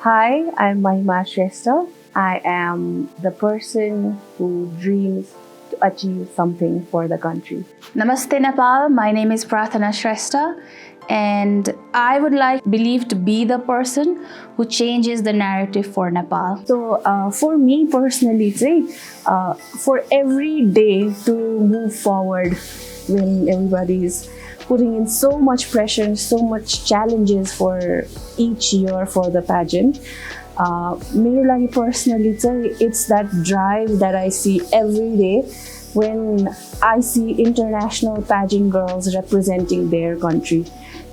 Hi, I'm Mahima Shrestha. I am the person who dreams to achieve something for the country. Namaste Nepal, my name is Prathana Shrestha and I would believe to be the person who changes the narrative for Nepal. So for me personally, for every day to move forward when everybody is putting in so much pressure and so much challenges for each year for the pageant, मेरो लागि personally it's that drive that I see every day when I see international pageant girls representing their country.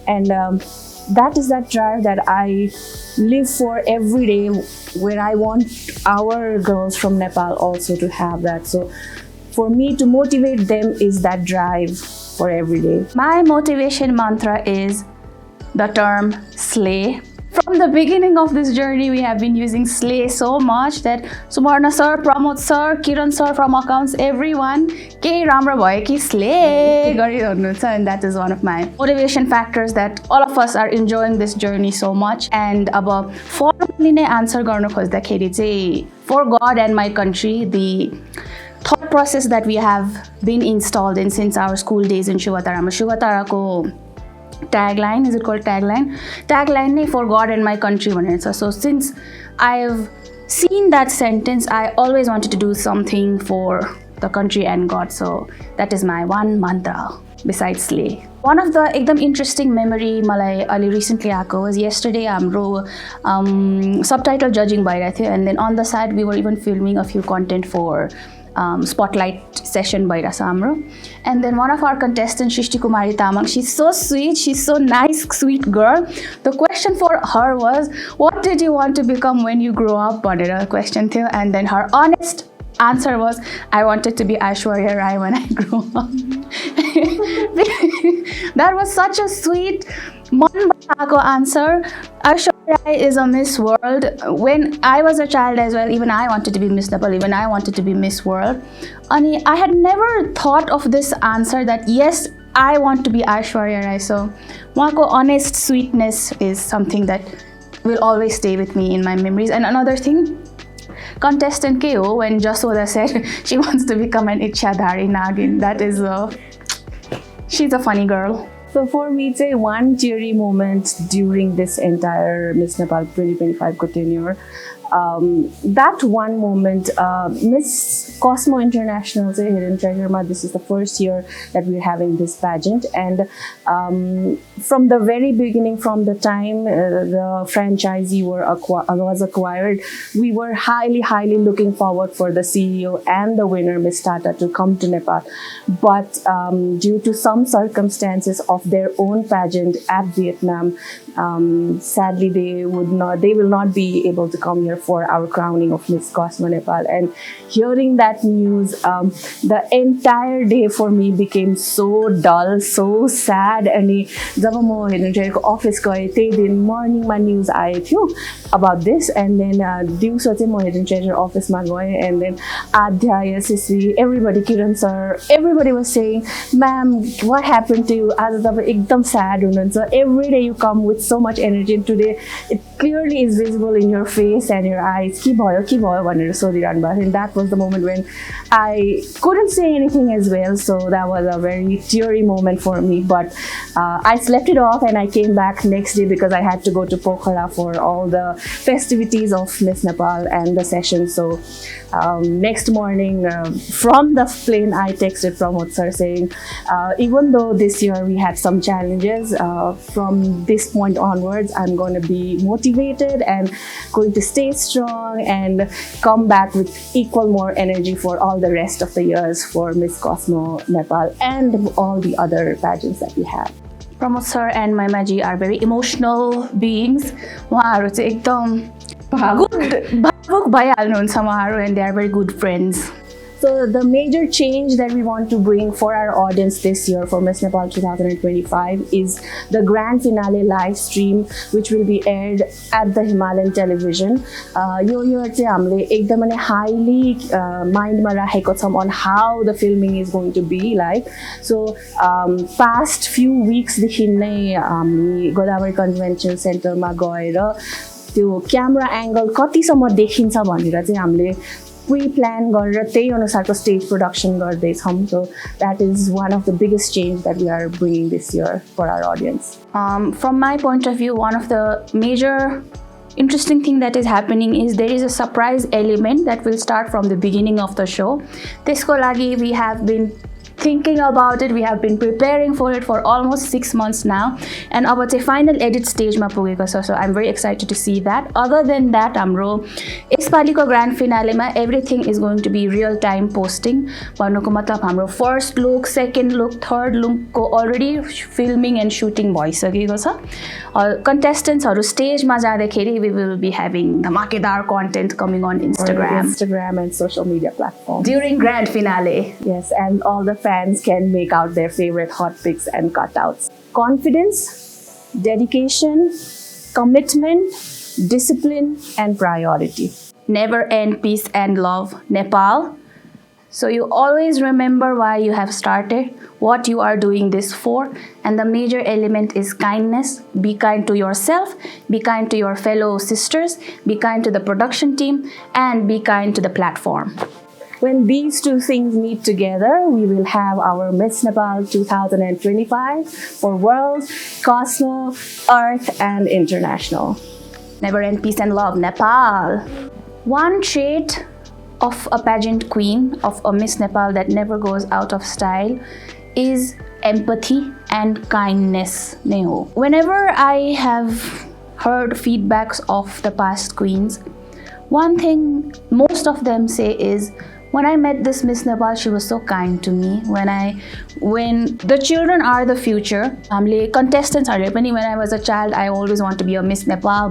And that is that drive that I live for every day, where I want our girls from Nepal also to have that. So for me to motivate them is that drive for every day. My motivation mantra is the term slay. From the beginning of this journey, we have been using slay so much that Sumarna sir, Pramod sir, Kiran sir from accounts, everyone, kehi ramro bhayo ki slay garihununcha, and that is one of my motivation factors that all of us are enjoying this journey so much. And अब formally नै answer गर्नु खोज्दाखेरि चाहिँ for God and my country, the thought process that we have been installed in since our school days in Shivatara. Shivatarako tagline, is it called tagline? Tagline for God and my country. So since I've seen that sentence, I always wanted to do something for the country and God. So that is my one mantra besides slay. One of the ekdam interesting memory malai ali recently aako was yesterday हाम्रो subtitle judging bhaइरहेको थियो, and then on the side we were even filming a few content for spotlight session bhaइरहेछ हाम्रो. And then one of our contestants, Shrishti Kumari Tamang, she's so sweet, she's so nice, sweet girl. The question for her was, what did you want to become when you grow up? Bhanera question थियो. And then her honest answer was, I wanted to be Aishwarya Rai when I grew up. That was such a sweet answer. Aishwarya Rai is a Miss World. When I was a child as well, even I wanted to be Miss Nepal, even I wanted to be Miss World. And I had never thought of this answer that yes, I want to be Aishwarya Rai. So wahako honest sweetness is something that will always stay with me in my memories. And another thing, contestant KO, when Jasoda said she wants to become an Ichhadhari Nagin, that is she's a funny girl. So for me, it's one teary moment during this entire Miss Nepal 2025 tenure. That one moment, Miss Cosmo International Hidden Treasure, this is the first year that we're having this pageant, and from the very beginning, from the time the franchisee was acquired, we were highly looking forward for the CEO and the winner, Miss Tata, to come to Nepal. But due to some circumstances of their own pageant at Vietnam, sadly they will not be able to come here for our crowning of Miss Cosmo Nepal. And hearing that news, the entire day for me became so dull, so sad. And जब म Hidden Treasure को office गए, त्यही दिन morning मा news आयो थियो about this, and then दिउँसो चाहिँ म Hidden Treasure office मा गए, and then Adhya, Yasasvi, everybody, Kiran sir, everybody was saying, ma'am, what happened to you? आज तपाईं एकदम sad हुनुहुन्छ. Every day you come with so much energy, and today it clearly is visible in your face and your eyes. के भयो भनेर सोधिरहनु भएको थियो. And that was the moment when I couldn't say anything as well. So that was a very teary moment for me. But I slept it off and I came back next day because I had to go to Pokhara for all the festivities of Miss Nepal and the session. So next morning from the plane, I texted Pramod sir saying, even though this year we had some challenges, from this point onwards, I'm going to be motivated and going to stay strong and come back with equal more energy for all the rest of the years for Miss Cosmo Nepal and all the other pageants that we have. Pramod sir and Maimaji are very emotional beings. उहाँहरु चाहिँ एकदम भावुक भइहाल्नुहुन्छ उहाँहरु, and they are very good friends. So the major change that we want to bring for our audience this year for Miss Nepal 2025 is the grand finale live stream, which will be aired at the Himalayan television. Yo year चाहिँ हामीले एकदमै highly mindमा राखेको छौं on how the filming is going to be like. So past few weeks देखि नै हामी Godavari convention सेन्टरमा गएर त्यो क्यामेरा एङ्गल कतिसम्म देखिन्छ भनेर चाहिँ हामीले pre-plan गरेर त्यही अनुसारको stage production गर्दैछौँ. So that is one of the biggest change that we are bringing this year for our audience. From my point of view, one of the major interesting thing that is happening is there is a surprise element that will start from the beginning of the show. त्यसको लागि we have been thinking about it, we have been preparing for it for almost 6 months now, and अब चाहिँ final edit stage मा पुगेको छ. So I'm very excited to see that. Other than that, हाम्रो यसपालिको grand finale मा everything is going to be real time posting. भन्नुको मतलब हाम्रो first look, second look, third look को already filming and shooting भइसकेको छ. Contestants हरू stage मा जाँदाखेरि we will be having धमाकेदार content coming on Instagram and social media platforms during grand finale. Yes, and all the fans can make out their favorite hot pics and cutouts. Confidence, dedication, commitment, discipline, and priority. Never end peace and love, Nepal. So you always remember why you have started, what you are doing this for, and the major element is kindness. Be kind to yourself, be kind to your fellow sisters, be kind to the production team, and be kind to the platform. When these two things meet together, we will have our Miss Nepal 2025 for World, Cosmo, Earth, and International. Never end peace and love, Nepal. One trait of a pageant queen, of a Miss Nepal that never goes out of style is empathy and kindness. Whenever I have heard feedbacks of the past queens, one thing most of them say is, when I met this Miss Nepal, she was so kind to me. When the children are the future, contestants are, when I was a child, I always want to be a Miss Nepal.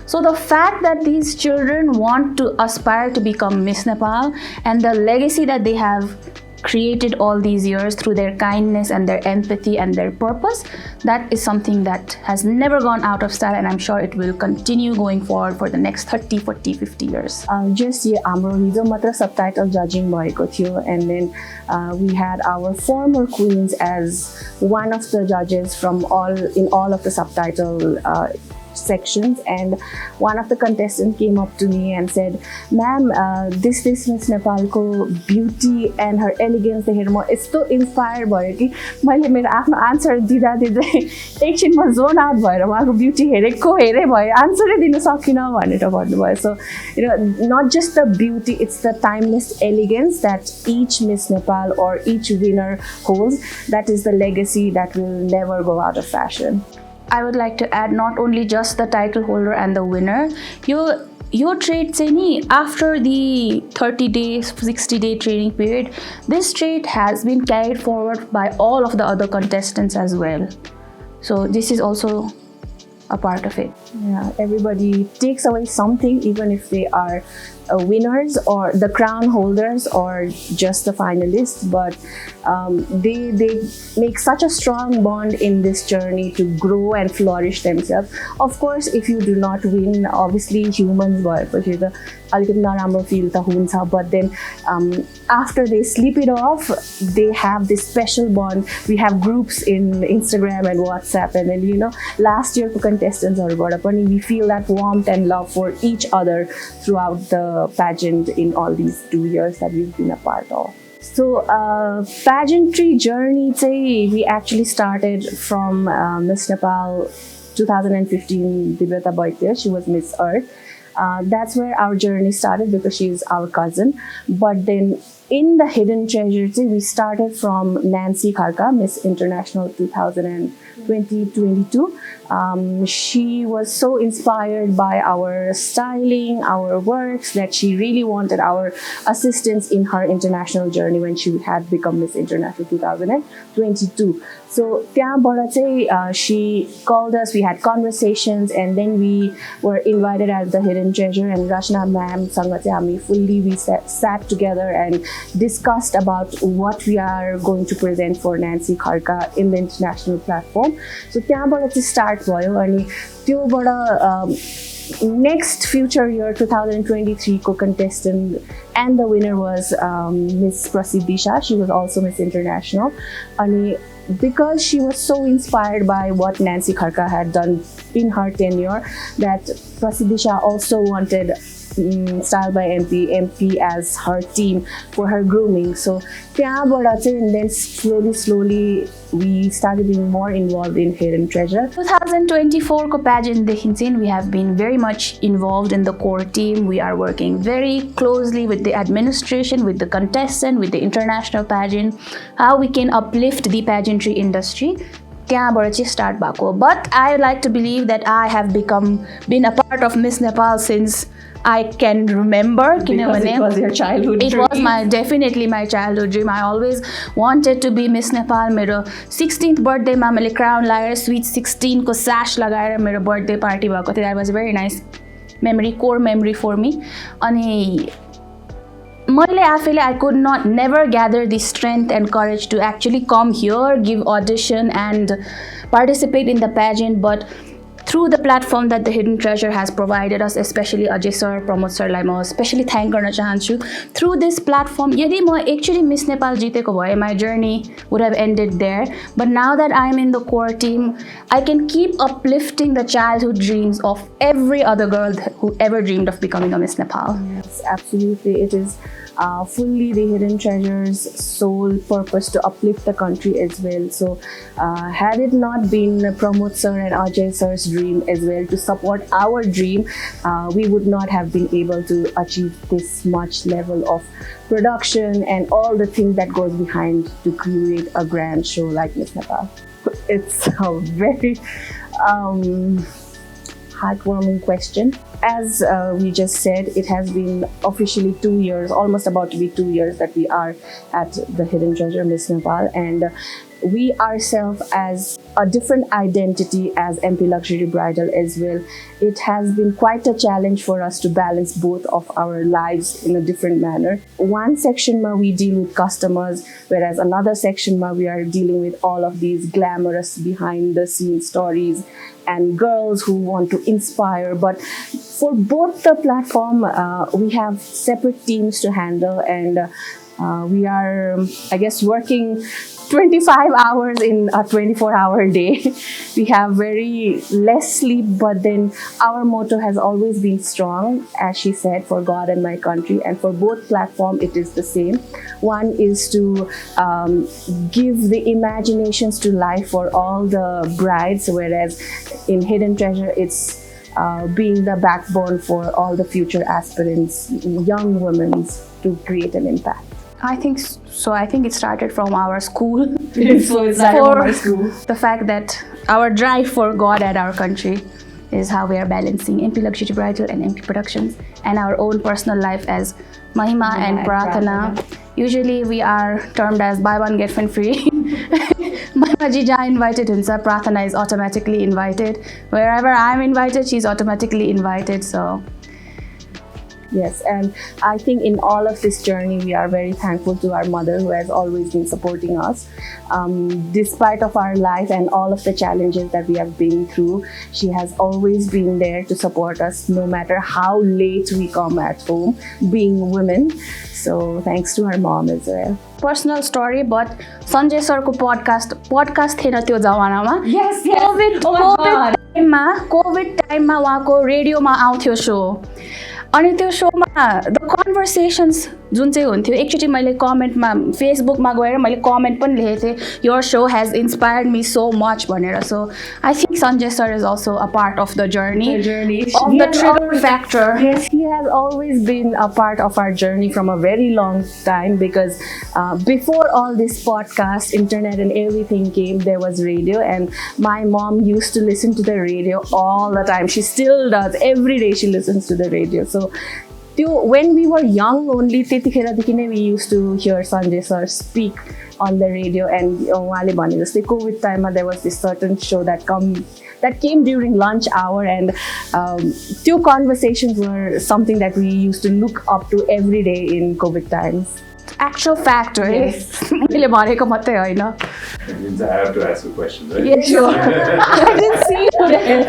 So the fact that these children want to aspire to become Miss Nepal, and the legacy that they have created all these years through their kindness and their empathy and their purpose, that is something that has never gone out of style, and I'm sure it will continue going forward for the next 30, 40, 50 years. Just हाम्रो हिजो मात्र subtitle judging भएको थियो, and then we had our former queens as one of the judges from all of the subtitle sections, and one of the contestants came up to me and said, "Ma'am, this Miss Nepalको beauty and her elegance देखेर म यस्तो inspired भयो कि मैले मेरो आफ्नो answer दिँदा एकछिनमा जोन आउट भएर उहाँको ब्युटी हेरे भयो आन्सरै दिन सकिनँ भनेर भन्नुभयो. So not just the beauty, it's the timeless elegance that each Miss Nepal or each winner holds. That is the legacy that will never go out of fashion. I would like to add not only just the title holder and the winner, your trait चाहिँ after the 30-day, 60-day training period, this trait has been carried forward by all of the other contestants as well. So this is also a part of it. Yeah, everybody takes away something, even if they are winners or the crown holders or just the finalists, but they make such a strong bond in this journey to grow and flourish themselves. Of course, if you do not win, obviously humans भएपछि त अलिकति नराम्रो feel त हुन्छ, but then after they sleep it off, they have this special bond. We have groups in Instagram and WhatsApp, and then last year for contestants we feel that warmth and love for each other throughout the pageant in all these 2 years that we've been a part of. So pageantry journey we actually started from Miss Nepal 2015 Divyata Baitya. She was Miss Earth. That's where our journey started because she's our cousin. But then in the Hidden Treasure, we started from Nancy Kharka, Miss International 2022. She was so inspired by our styling, our works, that she really wanted our assistance in her international journey when she had become Miss International 2022. So she called us, we had conversations, and then we were invited at the Hidden Treasure, and Rashna ma'am we sat together and discussed about what we are going to present for Nancy Kharka in the international platform. So start start भयो अनि त्योबाट next future year 2023 co-contestant and the winner was Miss Prasidisha. She was also Miss International. And because she was so inspired by what Nancy Kharka had done in her tenure, that Prasidisha also wanted Style by MP as her team for her grooming. So and then slowly we started being more involved in Hidden Treasure. 2024 ko pageant dekhi we have been very much involved in the core team. We are working very closely with the administration, with the contestant, with the international pageant, how we can uplift the pageantry industry. Start bako. But I like to believe that I have been a part of Miss Nepal since I can remember. Because it was your childhood dream. It was definitely my childhood dream. I always wanted to be Miss Nepal. Mero 16th birthday ma मैले crown लगाएर sweet 16 को sash लगाएर मेरो birthday party भएको थियो. That was a very nice memory, core memory for me. अनि मैले आफैले I could never gather the strength and courage to actually come here, give audition and participate in the pageant, but through the platform that the Hidden Treasure has provided us, especially Ajay sir, Pramod sir lai ma especially thank गर्न चाहन्छु. Through this platform, यदि म actually Miss Nepal जितेको भए, my journey would have ended there. But now that I am in the core team, I can keep uplifting the childhood dreams of every other girl who ever dreamed of becoming a Miss Nepal. Yes, absolutely. It is fully the Hidden Treasure's sole purpose to uplift the country as well. So had it not been Pramod sir and Ajay sir's dream as well to support our dream, we would not have been able to achieve this much level of production and all the things that goes behind to create a grand show like Miss Nepal. It's a very heartwarming question. As we just said, it has been officially 2 years, almost about to be 2 years that we are at the Hidden Treasure Miss Nepal, and we ourselves as a different identity as MP Luxury Bridal as well. It has been quite a challenge for us to balance both of our lives in a different manner. One section where we deal with customers, whereas another section where we are dealing with all of these glamorous behind the scenes stories and girls who want to inspire. But for both the platform, we have separate teams to handle, and we are, I guess, working 25 hours in a 24-hour day. We have very less sleep, but then our motto has always been strong, as she said, for God and my country. And for both platforms, it is the same. One is to give the imaginations to life for all the brides, whereas in Hidden Treasure, it's being the backbone for all the future aspirants, young women, to create an impact. I think so. I think it started from our school. So it started from our school. The fact that our drive for God and our country is how we are balancing MP Luxury Bridal and MP Productions and our own personal life as Mahima and Prathana. Usually we are termed as buy one get one free. Mahima ji jahan invited huncha, Prathana is automatically invited. Wherever I am invited, she is automatically invited. So yes, and I think in all of this journey, we are very thankful to our mother who has always been supporting us. Despite of our life and all of the challenges that we have been through, she has always been there to support us no matter how late we come at home, being women. So thanks to our mom as well. Personal story, but Sanjay sir ko podcast थिएन त्यो जमानामा. Yes. COVID time मा उहाँको रेडियोमा आउँथ्यो show. अनि त्यो शोमा the conversations जुन चाहिँ हुन्थ्यो, एकचोटि मैले कमेन्टमा फेसबुकमा गएर मैले कमेन्ट पनि लेखेको थिएँ, your show has inspired me so much भनेर. So I think Sanjay sir is also a part of the journey of the trigger factor. Yes, he has always been a part of our journey from a very long time, because before all this podcast, internet and everything came, there was radio, and my mom used to listen to the radio all the time. She still does. Every day she listens to the radio. So when we were young, only we used to hear Sanjay sir speak on the radio, and COVID time there was this certain show that came during lunch hour, and two conversations were something that we used to look up to every day in COVID times. actual fact, right? मैले भनेको मात्रै होइन. It means I have to ask a question, right? Yeah, sure. I didn't see you there.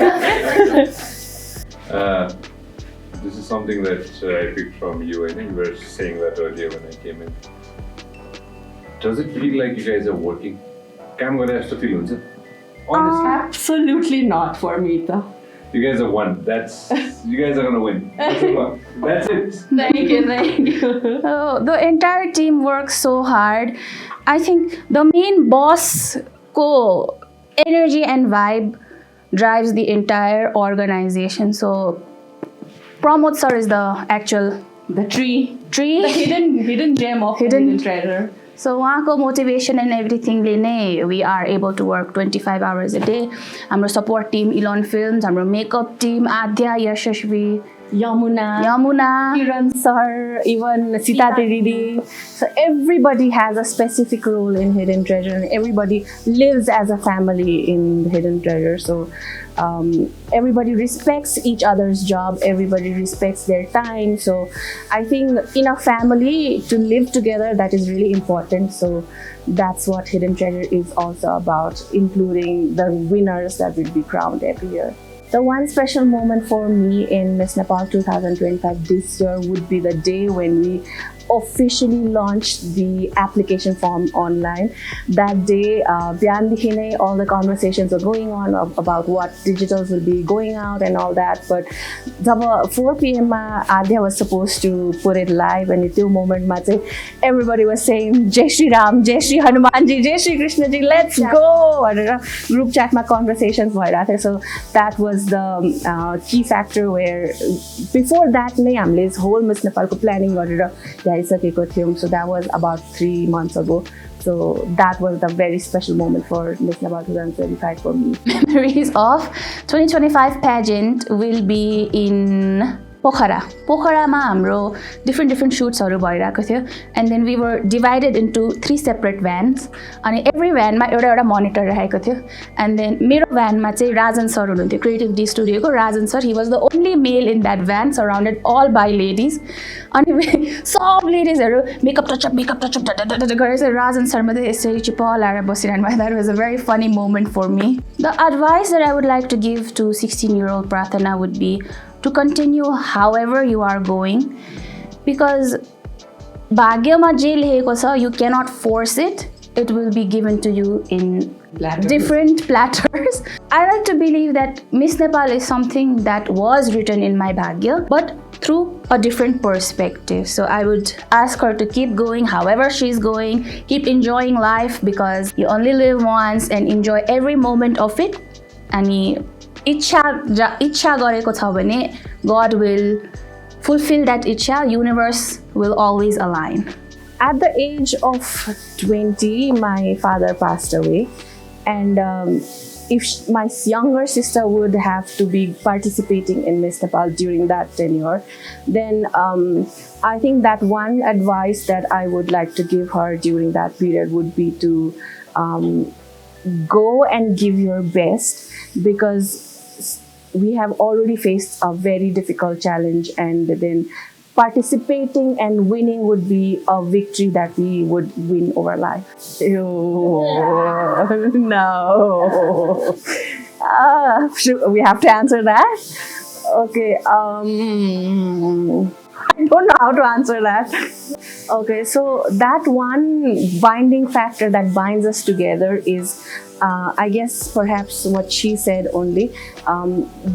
This is something that I picked from you. I think you were saying that earlier when I came in. Does it feel like you guys are working? Kam gare jasto feel huncha? Honestly, Absolutely not for me, though. you guys are one. You guys are gonna win. That's it. Thank you. The entire team works so hard. I think the main boss energy and vibe drives the entire organization. So Pramod sir is the actual tree. The hidden gem of hidden treasure. So उहाँको motivation and everything ले नै we are able to work 25 hours a day. हाम्रो support team Elon Films, हाम्रो makeup team Adya, Yashashvi, Yamuna, Kiran sir, even Sita Didi. So everybody has a specific role in Hidden Treasure, and everybody lives as a family in Hidden Treasure. So everybody respects each other's job. Everybody respects their time. So I think in a family to live together, that is really important. So that's what Hidden Treasure is also about, including the winners that will be crowned every year. The one special moment for me in Miss Nepal 2025 this year would be the day when we officially launched the application form online. That day, all the conversations were going on about what digitals will be going out and all that. But 4 p.m. Adya was supposed to put it live, and at that moment, everybody was saying, Jai Shri Ram, Jai Shri Hanumanji, Jai Shri Krishna Ji, let's go! Group chat conversations. So that was the key factor where before that, this whole Miss Nepal planning so that was about 3 months ago. So that was the very special moment for Miss Nepal 2025 for me. Memories of 2025 pageant will be in Pokhara. पोखरामा हाम्रो different shootsहरु भइरहेको थियो, and then we were divided into 3 separate vans, अनि every van मा एउटा monitor राखेको थियो, and then मेरो van मा चाहिँ राजन सर हुनुहुन्थ्यो, Creative D Studio को राजन sir. He was the only male in that van, surrounded all by ladies, अनि सब लेडिजहरु मेकअप टचअप गरेर राजन सर मात्रै यसरी चिपलाएर बसिरहनु भयो. That was a very funny moment for me. The advice that I would like to give to 16-year-old Prathana would be to continue however you are going, because bhagyama je leheko cha, you cannot force it. It will be given to you in different platters. I like to believe that Miss Nepal is something that was written in my bhagya, but through a different perspective. So I would ask her to keep going however she's going, keep enjoying life, because you only live once, and enjoy every moment of it. And इच्छा गरेको छ भने God will fulfill that इच्छा. Universe will always align. At the age of 20, my father passed away, and if my younger sister would have to be participating in Miss Nepal during that tenure, then I think that one advice that I would like to give her during that period would be to go and give your best, because we have already faced a very difficult challenge, and then participating and winning would be a victory that we would win over life. No. We have to answer that? Okay. I don't know how to answer that. Okay, so that one binding factor that binds us together is, I guess, perhaps what she said only.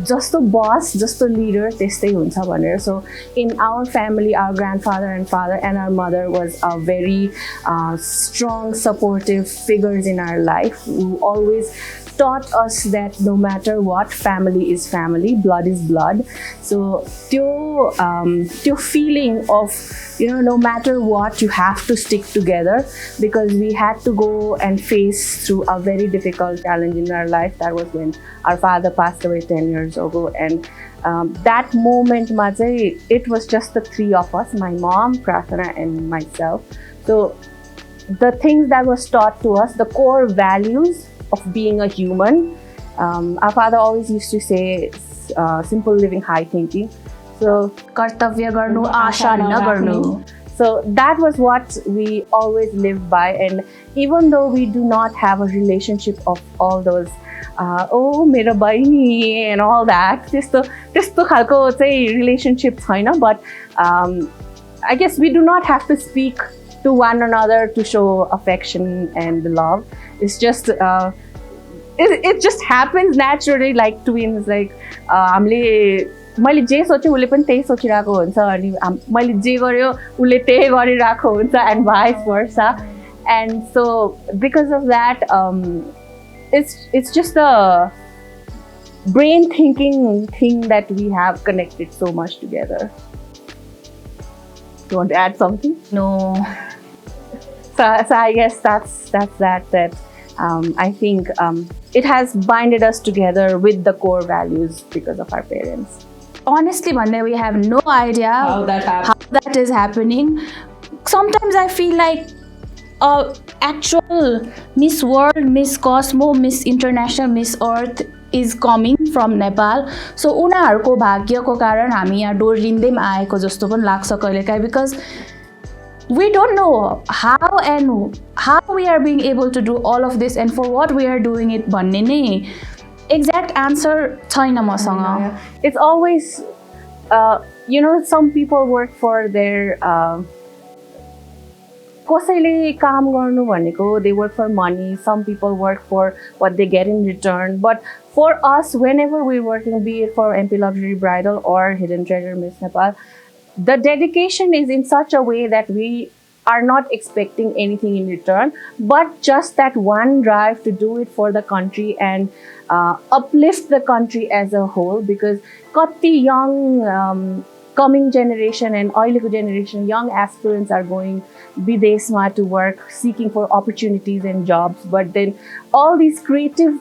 Just the boss, just the leader, त्यस्तै हुन्छ भनेर. So in our family, our grandfather and father and our mother was a very strong, supportive figures in our life, who always taught us that no matter what, family is family, blood is blood. So त्यो feeling of, no matter what, you have to stick together, because we had to go and face through a very difficult challenge in our life. That was when our father passed away 10 years ago, and that moment, it was just the 3 of us, my mom, Prathana, and myself. So the things that was taught to us, the core values of being a human, our father always used to say, simple living, high thinking. So कर्तव्य गर्नु, आशा नगर्नु. So that was what we always lived by, and even though we do not have a relationship of all those oh mero baini and all that, त्यस्तो खालको चाहिँ relationship छैन, but I guess we do not have to speak to one another to show affection and love. It's just it just happens naturally, like twins. Like मैले जे सोचे उसले पनि त्यही सोचिरहेको हुन्छ, अनि मैले जे गर्यो उसले त्यही गरिरहेको हुन्छ, and vice versa. And so because of that, it's just a brain thinking thing that we have connected so much together. You want to add something? No. So I guess that's that. I think it has binded us together with the core values because of our parents. Honestly, Mande, we have no idea How that is happening. Sometimes I feel like actual Miss World, Miss Cosmo, Miss International, Miss Earth is coming from Nepal. So उनीहरुको भाग्यको कारण हामी यहाँ डोरिँदैम आएको जस्तो पनि लाग्छ कहिलेकाहीँ, because we don't know how we are being able to do all of this and for what we are doing it भन्ने नै exact answer छैन मसँग. It's always some people work for their कसैले काम गर्नु भनेको, they work for money. Some people work for what they get in return. But for us, whenever we're working, be it for MP Luxury Bridal or Hidden Treasure Miss Nepal, the dedication is in such a way that we are not expecting anything in return, but just that one drive to do it for the country and uplift the country as a whole. Because kati young coming generation and अहिलेको generation, young aspirants are going विदेशमा to work, seeking for opportunities and jobs, but then all these creative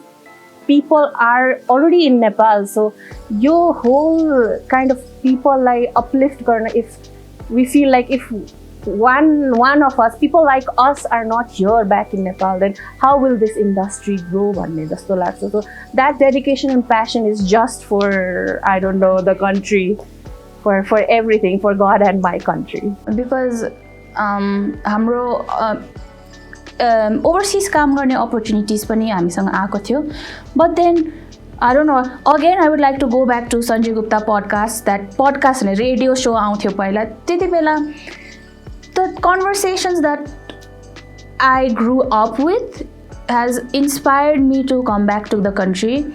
people are already in Nepal. So your whole kind of people like uplift garna, if we feel like if one of us, people like us are not here back in Nepal, then how will this industry grow भन्ने जस्तो लाग्छ. So that dedication and passion is just for, I don't know, the country, for everything, for God and my country. Because हाम्रो overseas काम गर्ने opportunities पनि हामीसँग आएको थियो. But then I don't know, again I would like to go back to Sanjay Gupta podcast. That podcast ने radio show आउँथ्यो पहिला. त्यति बेला the conversations that I grew up with has inspired me to come back to the country.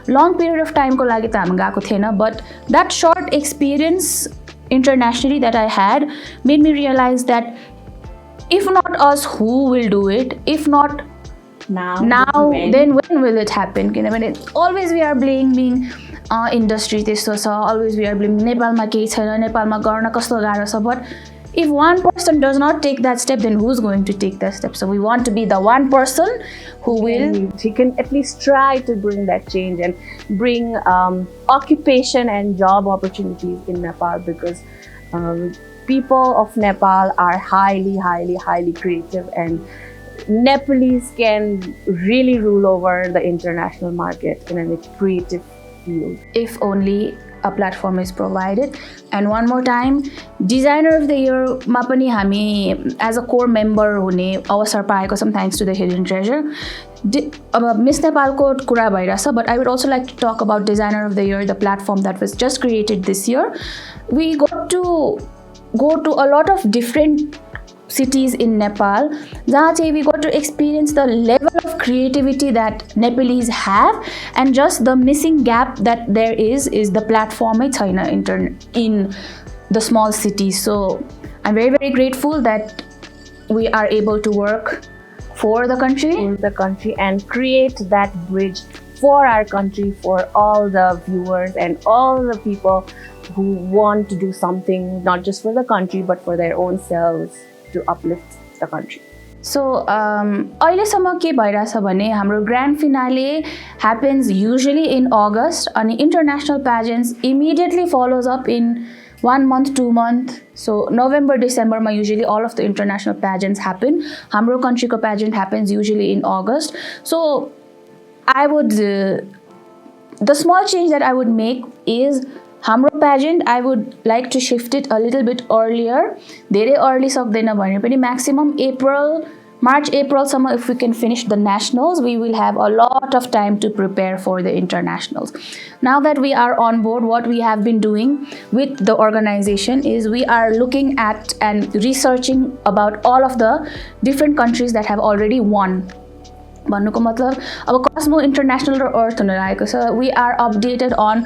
Long period of time को लागि त हामी गएको थिएन, but that short experience internationally that I had made me realize that if not us, who will do it? If not now then when will it happen? किनभने always we are blaming industry त्यस्तो छ, always we are blaming नेपालमा केही छैन, नेपालमा गर्न कस्तो गाह्रो छ. But if one person does not take that step, then who's going to take that step? So we want to be the one person who will. He can at least try to bring that change and bring occupation and job opportunities in Nepal, because people of Nepal are highly, highly, highly creative, and Nepalese can really rule over the international market in a creative field. If only a platform is provided. And one more time, Designer of the Year मा पनि हामी as a core member हुने अवसर पाएको छौं, thanks to the Hidden Treasure. अब Miss Nepal को कुरा भइरहेछ, but I would also like to talk about Designer of the Year, the platform that was just created this year. We got to go to a lot of different cities in Nepal, जहाँ चाहिँ we got to experience the level of creativity that Nepalese have, and just the missing gap that there is the platform in the small cities. So I'm very, very grateful that we are able to work for the country and create that bridge for our country, for all the viewers and all the people who want to do something not just for the country but for their own selves, to uplift the country. So अहिलेसम्म के भइरहेछ भने हाम्रो grand finale happens usually in August, and international pageants immediately follows up in 1 month, 2 months. So November, December ma usually all of the international pageants happen. Hamro country ko pageant happens usually in August. So I would the small change that I would make is हाम्रो pageant, I would like to shift it a little bit earlier. धेरै early सक्दैन भने पनि maximum March, April summer, if we can finish the nationals, we will have a lot of time to prepare for the internationals. Now that we are on board, what we have been doing with the organization is we are looking at and researching about all of the different countries that have already won. भन्नुको मतलब अब कस्मो international र अर्थ हुन लागेको छ. We are updated on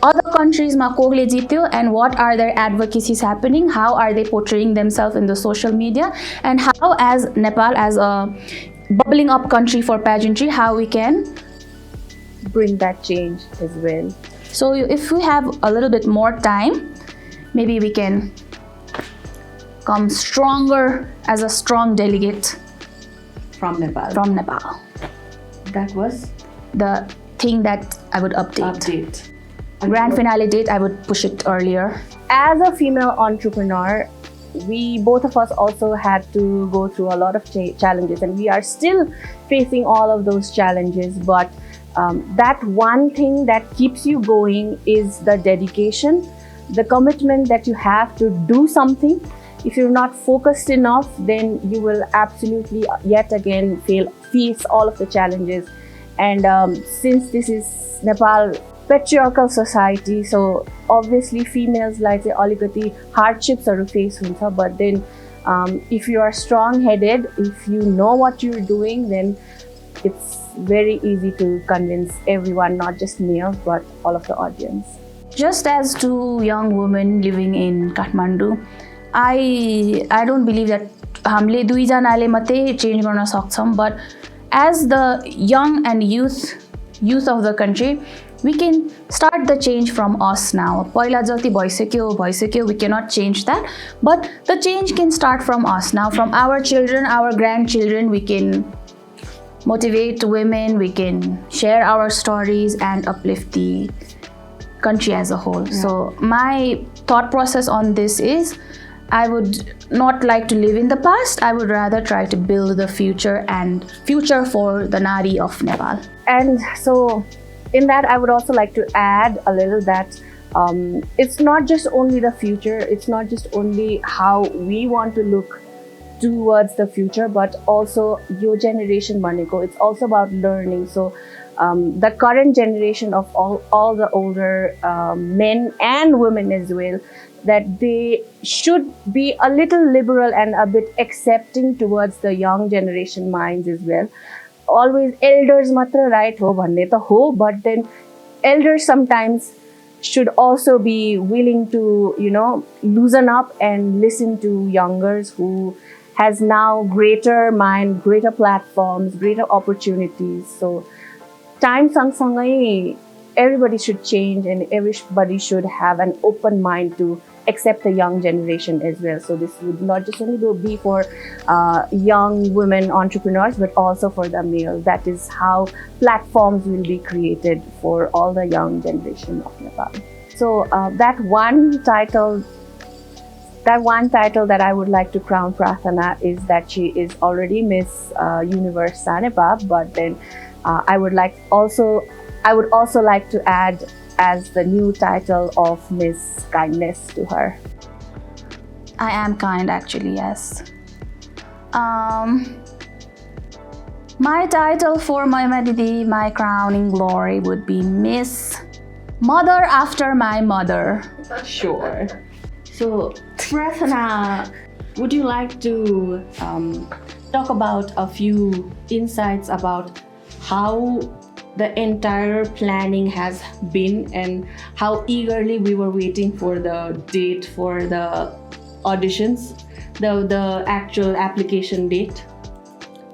other countries मा कोले जित्यो and what are their advocacies happening, how are they portraying themselves in the social media, and how as Nepal, as a bubbling up country for pageantry, how we can bring that change as well. So if we have a little bit more time, maybe we can come stronger as a strong delegate From Nepal. That was the thing that I would update. Grand finale date, I would push it earlier. As a female entrepreneur, both of us also had to go through a lot of challenges, and we are still facing all of those challenges. But that one thing that keeps you going is the dedication, the commitment that you have to do something. If you're not focused enough, then you will absolutely yet again face all of the challenges. And since this is Nepal patriarchal society, so obviously females like the alikati hardships are face huncha, but then if you are strong-headed, if you know what you're doing, then it's very easy to convince everyone, not just males, but all of the audience. Just as two young women living in Kathmandu, I don't believe that हामीले दुईजनाले मात्रै change गर्न सक्छौं, but as the young and youth of the country, we can start the change from us now. पहिला जति भइसक्यो, we cannot change that, but the change can start from us now, from our children, our grandchildren. We can motivate women, we can share our stories and uplift the country as a whole. Yeah. So my thought process on this is, I would not like to live in the past. I would rather try to build the future for the Nari of Nepal. And so in that, I would also like to add a little that it's not just only the future, it's not just only how we want to look towards the future, but also your generation bhaneko, it's also about learning. So the current generation of all the older men and women as well, that they should be a little liberal and a bit accepting towards the young generation minds as well. Always elders matra right ho bhanne ta ho, but then elders sometimes should also be willing to, loosen up and listen to youngers who has now greater mind, greater platforms, greater opportunities. So time सँगसँगै everybody should change, and everybody should have an open mind to accept the young generation as well. So this would not just only be for young women entrepreneurs, but also for the males. That is how platforms will be created for all the young generation of Nepal. So that one title that I would like to crown Prathana is that she is already Miss Universe Sanepal, but then I would also like to add as the new title of Miss Kindness to her. I am kind, actually, yes. My title for Mahima Didi, my crowning glory, would be Miss Mother After My Mother. Sure. So, Prathana, would you like to talk about a few insights about how the entire planning has been and how eagerly we were waiting for the date for the auditions, the actual application date?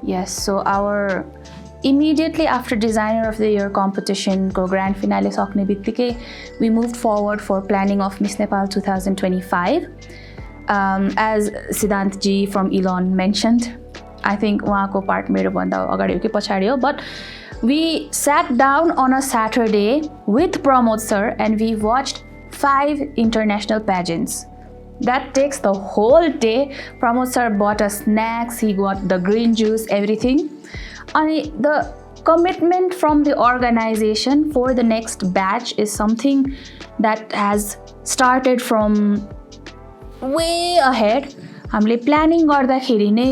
Yes, so immediately after Designer of the Year competition ko grand finale सक्ने बित्तिकै, we moved forward for planning of Miss Nepal 2025. As Siddhant ji from Elon mentioned, I think उहाँको part मेरो भन्दा अगाडि हो कि पछाडि हो, but we sat down on a Saturday with Pramod sir and we watched 5 international pageants. That takes the whole day. Pramod sir bought us snacks, he got the green juice, everything. And the commitment from the organization for the next batch is something that has started from way ahead. हामीले planning गर्दाखेरि नै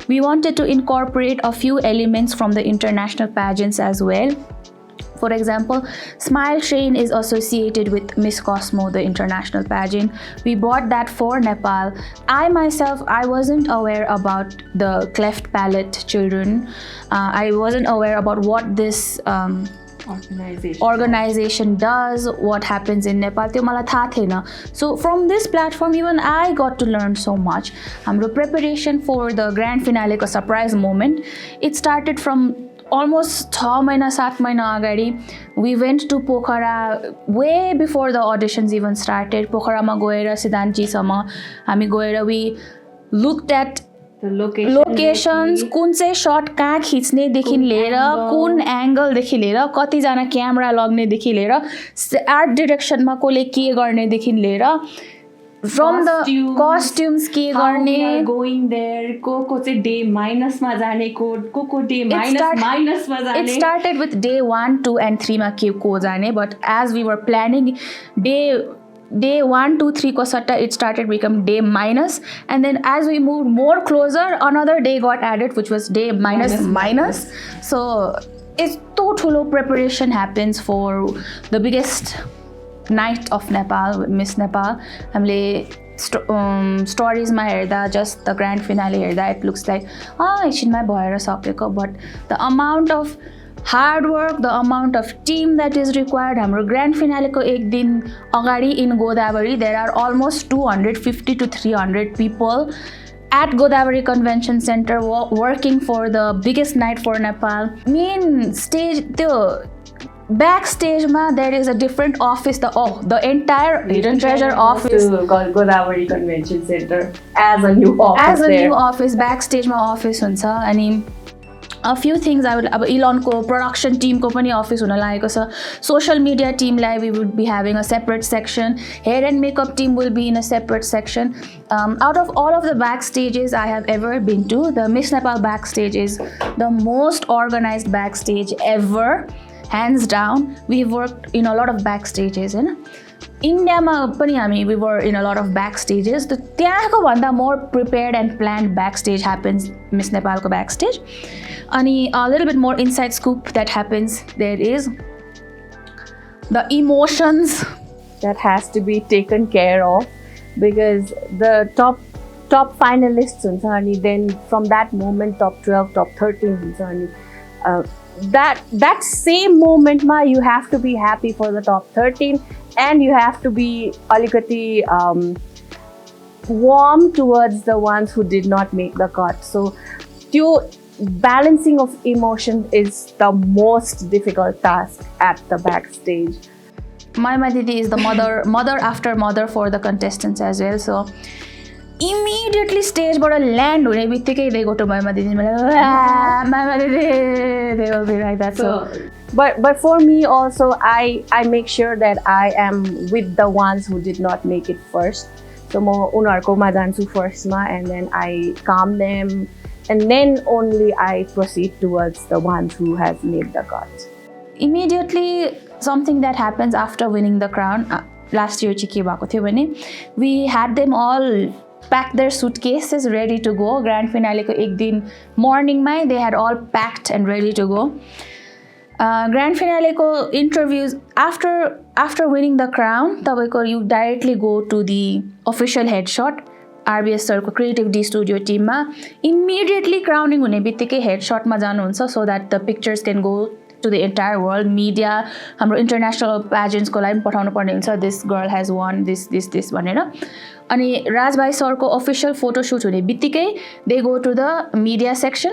we wanted to incorporate a few elements from the international pageants as well. For example, Smile Train is associated with Miss Cosmo, the international pageant. We brought that for Nepal. I myself, I wasn't aware about the cleft palate children. I wasn't aware about what this organization does, what happens in Nepal. त्यो मलाई थाहा थिएन. So from this platform, even I got to learn so much. हाम्रो preparation for the grand finale को surprise moment, it started from almost 6 महिना 7 महिना अगाडि. We went to Pokhara way before the auditions even started. पोखरामा गएर सिद्धान्तजीसम्म हामी गएर we looked at locations, कुन चाहिँ शट कहाँ खिच्नेदेखि लिएर कुन एङ्गलदेखि लिएर कतिजना क्यामेरा लग्नेदेखि लिएर आर्ट डिरेक्सनमा कसले के गर्नेदेखि लिएर फ्रम द कस्ट्युम्स के गर्ने गोइङ देयर को चाहिँ डे माइनसमा जाने को डे माइनसमा जाने. It started with day 1, 2 and 3 मा के को जाने. But as we were planning day 1, 2, 3 ko satta, it started become day minus, and then as we moved more closer, another day got added, which was day minus. So it's total preparation happens for the biggest night of Nepal, Miss Nepal. हामीले stories मा हेर्दा, just the grand finale हेर्दा, it looks like एकछिनमै भएर सकेको, but the amount of hard work, the amount of team that is required. हाम्रो grand finale को एक दिन अगाडि in Godavari, there are almost 250 to 300 people at Godavari Convention Center working for the biggest night for Nepal. Main stage, त्यो backstage ma there is a different office, the entire Hidden Treasure office called Godavari Convention Center as a new office. Backstage ma office हुन्छ. अनि a few things I would, अब इलोनको production team को पनि office हुन लागेको छ. Social media team lie we would be having a separate section. Hair and makeup team will be in a separate section. Out of all of the backstages I have ever been to, the Miss Nepal backstage is the most organized backstage ever, hands down. We've worked in a lot of backstages, हैन. इन्डियामा पनि हामी we were in a lot of backstages. त्यहाँको भन्दा more prepared and planned backstage happens Miss Nepalको backstage. अनि a little bit more inside scoop that happens there is the emotions that has to be taken care of, because the top finalists हुन्छ अनि then from that moment top 12, top 13 हुन्छ अनि that same moment ma you have to be happy for the top 13 and you have to be alikati warm towards the ones who did not make the cut. So त्यो balancing of emotion is the most difficult task at the backstage. Mahima Didi is the mother after mother for the contestants as well. So immediately stage बाट land हुने बित्तिकै they go to Mahima Didi, Mahima Didi, they will be like that. So but for me also, I make sure that I am with the ones who did not make it first. So म उनीहरुकोमा जान्छु first मा, and then I calm them, and then only I proceed towards the ones who has made the cut. Immediately something that happens after winning the crown, last year के भएको थियो भने we had them all pack their suitcases ready to go. Grand finale को एक दिन morning my they had all packed and ready to go. Grand finale को interviews after winning the crown, तपाईको you directly go to the official headshot. RBS sir को creative D studio team मा immediately crowning हुने बित्तिकै headshot मा जानुहुन्छ, so that the pictures can go to the entire world. Media, हाम्रो international pageants को लागि पठाउनु पर्ने हुन्छ, this girl has won this भनेर. अनि राजभाइ सर को official photo shoot हुने बित्तिकै they go to the media section.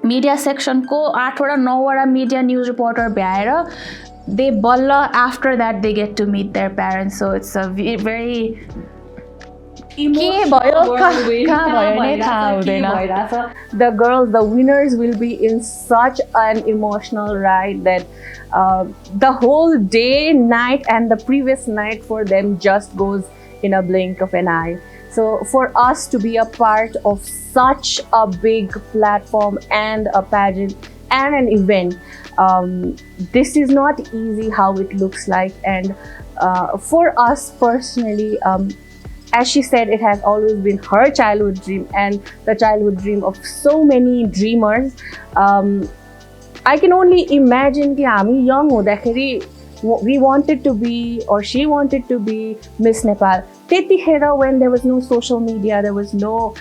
Media section को 8 वटा 9 वटा media news reporter भ्याएर they बल्ल after that they get to meet their parents. So it's a very the winners will be in such an emotional ride that the whole day, night and the previous night for them just goes in a blink of an eye. So for us to be a part of such a big platform and a pageant and an event. This is not easy how it looks like, and for us personally, as she said, it has always been her childhood dream and the childhood dream of so many dreamers. I can only imagine कि हामी young हुँदाखेरि we wanted to be, or she wanted to be, Miss Nepal. त्यतिखेर when there was no social media, there was no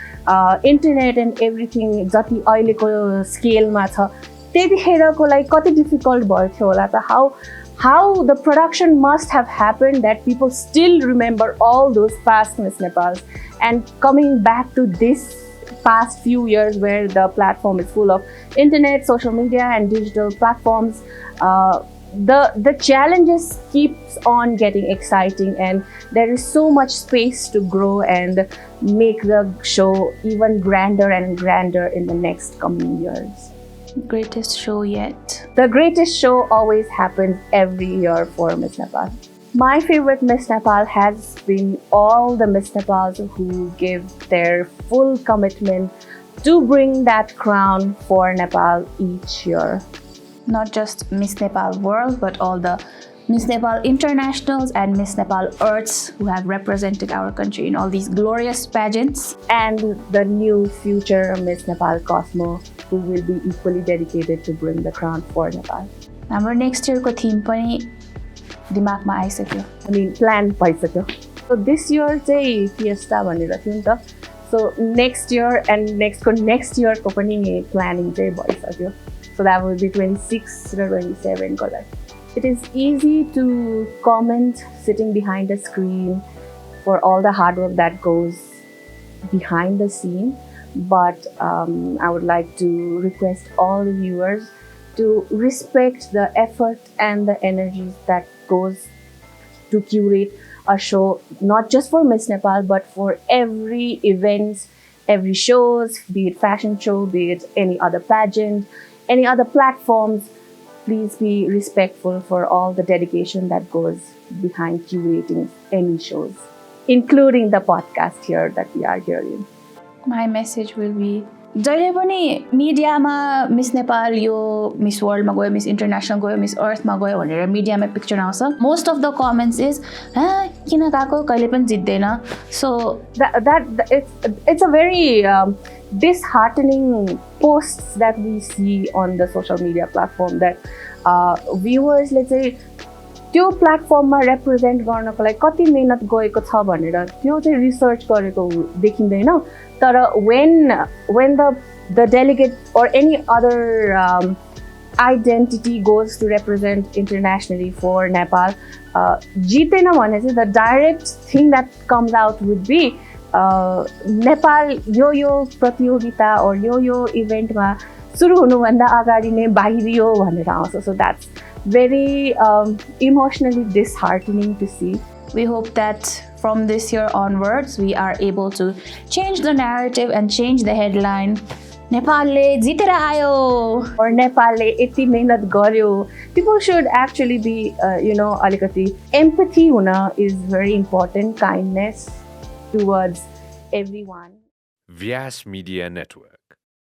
internet and everything जति अहिलेको स्केलमा छ, त्यतिखेरको लागि कति डिफिकल्ट भयो थियो होला त. How the production must have happened that people still remember all those past Miss Nepals, and coming back to this past few years where the platform is full of internet, social media and digital platforms, the challenges keeps on getting exciting, and there is so much space to grow and make the show even grander and grander in the next coming years. Greatest show yet. The greatest show always happens every year for Miss Nepal. My favorite Miss Nepal has been all the Miss Nepals who give their full commitment to bring that crown for Nepal each year. Not just Miss Nepal World, but all the Miss Nepal Internationals and Miss Nepal Earths who have represented our country in all these glorious pageants. And the new future Miss Nepal Cosmo, who will be equally dedicated to bring the crown for Nepal. Our next year ko theme pani दिमागमा आइसक्यो. I mean, plan भइसक्यो. So this year चाहिँ fiesta भनेर थियो नि त. So next year and next year को पनि planning चाहिँ भइसक्यो. So that will be 26 र 27 को लागि. It is easy to comment sitting behind a screen for all the hard work that goes behind the scene, but I would like to request all the viewers to respect the effort and the energies that goes to curate a show, not just for Miss Nepal, but for every event, every shows, be it fashion show, be it any other pageant, any other platforms. Please be respectful for all the dedication that goes behind curating any shows, including the podcast here that we are hearing. My message will be, जहिले पनि मिडियामा miss Nepal यो miss वर्ल्डमा गयो, miss international गयो, miss अर्थमा गयो भनेर मिडियामा पिक्चर आउँछ. Most of the comments is किन गएको, कहिले पनि जित्दैन. सो it's a very disheartening posts that we see on the social media platform that viewers, let's say, त्यो प्लेटफर्ममा रिप्रेजेन्ट गर्नको लागि कति मेहनत गएको छ भनेर त्यो चाहिँ रिसर्च गरेको देखिँदैन. तर when the delegate or any other identity goes to represent internationally for Nepal, Jiten भने चाहिँ the direct thing that comes out would be Nepal यो प्रतियोगिता or यो इभेन्टमा सुरु हुनुभन्दा अगाडि नै बाहिरियो भनेर आउँछ. So that's very emotionally disheartening to see. We hope that from this year onwards we are able to change the narrative and change the headline. नेपालले जितेर आयो or नेपालले यति मेहनत गर्यो. People should actually be अलिकति empathy हुन is very important, kindness towards everyone. Vyasa Media Network.